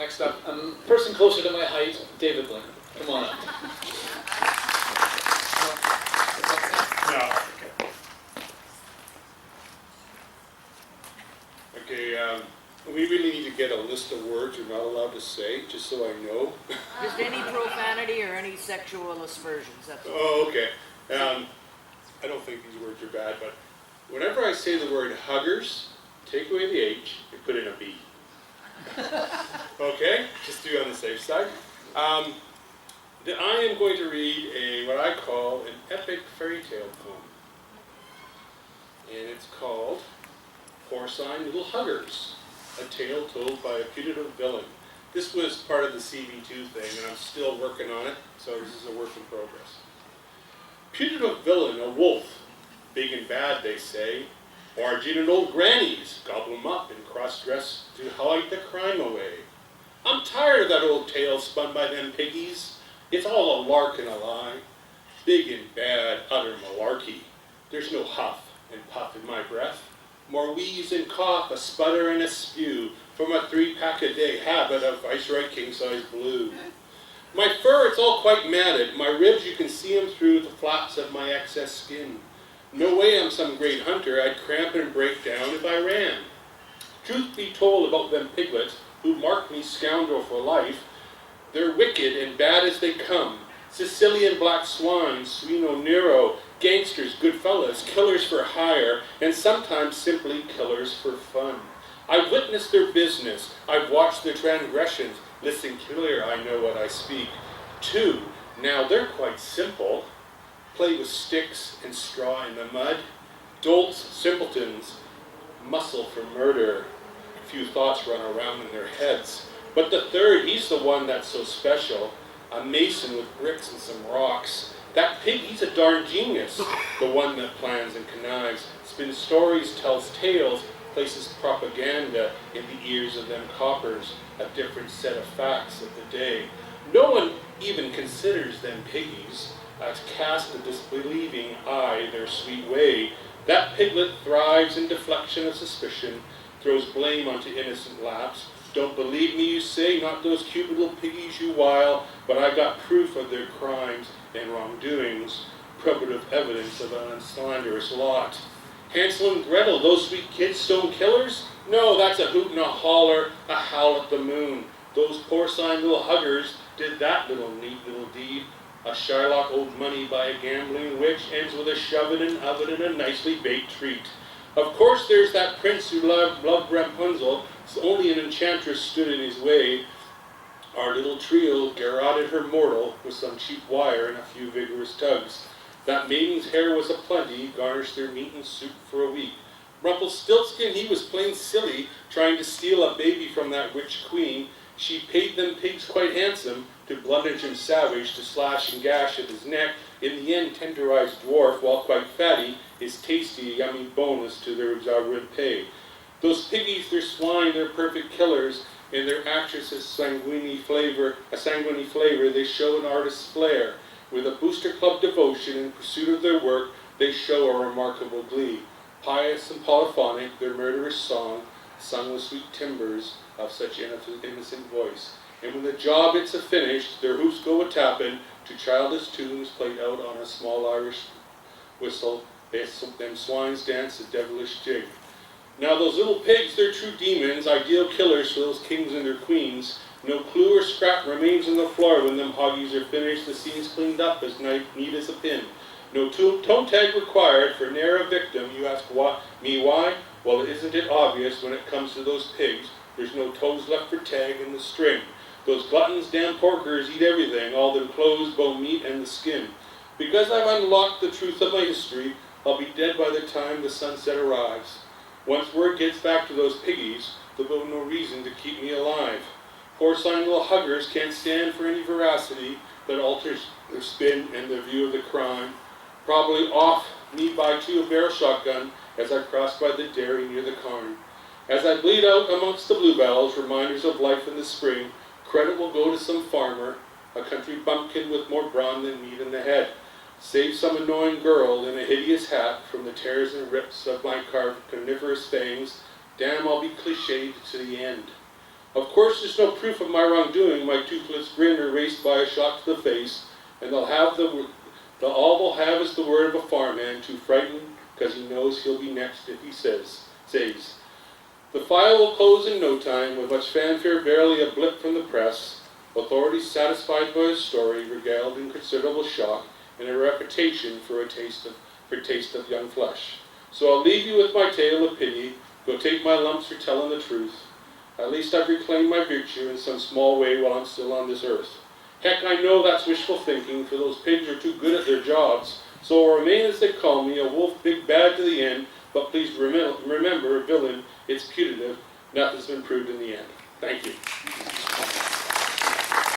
Next up, person closer to my height, David Blink. Come on up. No. Okay, we really need to get a list of words you're not allowed to say, just so I know. Just any profanity or any sexual aspersions, that's all. Oh, okay. I don't think these words are bad, but whenever I say the word huggers, take away the H and put in a B. Okay? Just to be on the safe side. I am going to read what I call an epic fairy tale poem. And it's called Porcine Little Huggers, a tale told by a putative villain. This was part of the CV2 thing, and I'm still working on it, so this is a work in progress. Putative villain, a wolf, big and bad, they say. Origin in old grannies, gobble 'em up and cross-dress to hide the crime away. I'm tired of that old tale spun by them piggies. It's all a lark and a lie. Big and bad, utter malarkey. There's no huff and puff in my breath. More wheeze and cough, a sputter and a spew from a 3-pack-a-day habit of Viceroy king-size blue. My fur, it's all quite matted. My ribs, you can see 'em through the flaps of my excess skin. No way I'm some great hunter. I'd cramp and break down if I ran. Truth be told about them piglets who mark me scoundrel for life, they're wicked and bad as they come. Sicilian black swine, Suino Nero, gangsters, good fellas, killers for hire, and sometimes simply killers for fun. I've witnessed their business. I've watched their transgressions. Listen clear, I know what I speak. 2, now they're quite simple. Play with sticks and straw in the mud. Dolts, simpletons, muscle for murder. Few thoughts run around in their heads. But the 3rd, he's the one that's so special. A mason with bricks and some rocks. That pig, he's a darn genius. The one that plans and connives, spins stories, tells tales, places propaganda in the ears of them coppers, a different set of facts of the day. No one even considers them piggies, as cast a disbelieving eye their sweet way. That piglet thrives in deflection of suspicion, throws blame onto innocent laps. Don't believe me, you say, not those cute little piggies you wile, but I got proof of their crimes and wrongdoings, probative evidence of an unslanderous lot. Hansel and Gretel, those sweet kids, stone killers? No, that's a hoot and a holler, a howl at the moon. Those porcine little huggers did that neat little deed. A Shylock owed money by a gambling witch, ends with a shove in an oven and a nicely baked treat. Of course there's that prince who loved Rapunzel, so only an enchantress stood in his way. Our little trio garroted her mortal with some cheap wire and a few vigorous tugs. That maiden's hair was aplenty, garnished their meat and soup for a week. Rumpelstiltskin, he was plain silly, trying to steal a baby from that rich queen. She paid them pigs quite handsome, to bludgeon him savage, to slash and gash at his neck. In the end, tenderized dwarf, while quite fatty, is tasty, yummy bonus to their exorbitant pay. Those piggies, they're swine, they're perfect killers. In their actresses' sanguinary flavor, they show an artist's flair. With a booster club devotion in pursuit of their work, they show a remarkable glee. Pious and polyphonic, their murderous song, sung with sweet timbres of such innocent voice. And when the job it's finished, their hoofs go a-tapping to childish tunes played out on a small Irish whistle. Them swines dance a devilish jig. Now those little pigs, they're true demons, ideal killers for those kings and their queens. No clue or scrap remains on the floor when them hoggies are finished. The scene's cleaned up as neat as a pin. No toe tag required for ne'er a victim. You ask me why? Well, isn't it obvious when it comes to those pigs? There's no toes left for tag in the string. Those gluttons, damn porkers, eat everything, all them clothes, bone meat, and the skin. Because I've unlocked the truth of my history, I'll be dead by the time the sunset arrives. Once word gets back to those piggies, there'll be no reason to keep me alive. Porcine little huggers can't stand for any veracity that alters their spin and their view of the crime. Probably off me by a barrel shotgun as I cross by the dairy near the cairn. As I bleed out amongst the bluebells, reminders of life in the spring, credit will go to some farmer, a country bumpkin with more brawn than meat in the head. Save some annoying girl in a hideous hat from the tears and rips of my carved coniferous fangs. Damn, I'll be cliched to the end. Of course, there's no proof of my wrongdoing. My toothless grin erased by a shot to the face, and all they'll have is the word of a farmhand, too frightened, because he knows he'll be next if he saves. The file will close in no time, with much fanfare, barely a blip from the press. Authorities satisfied by his story, regaled in considerable shock, and a reputation for taste of young flesh. So I'll leave you with my tale of pity. Go take my lumps for telling the truth. At least I've reclaimed my virtue in some small way while I'm still on this earth. Heck, I know that's wishful thinking, for those pigs are too good at their jobs. So I'll remain as they call me, a wolf big bad to the end. But please remember, villain, it's putative. Nothing's been proved in the end. Thank you.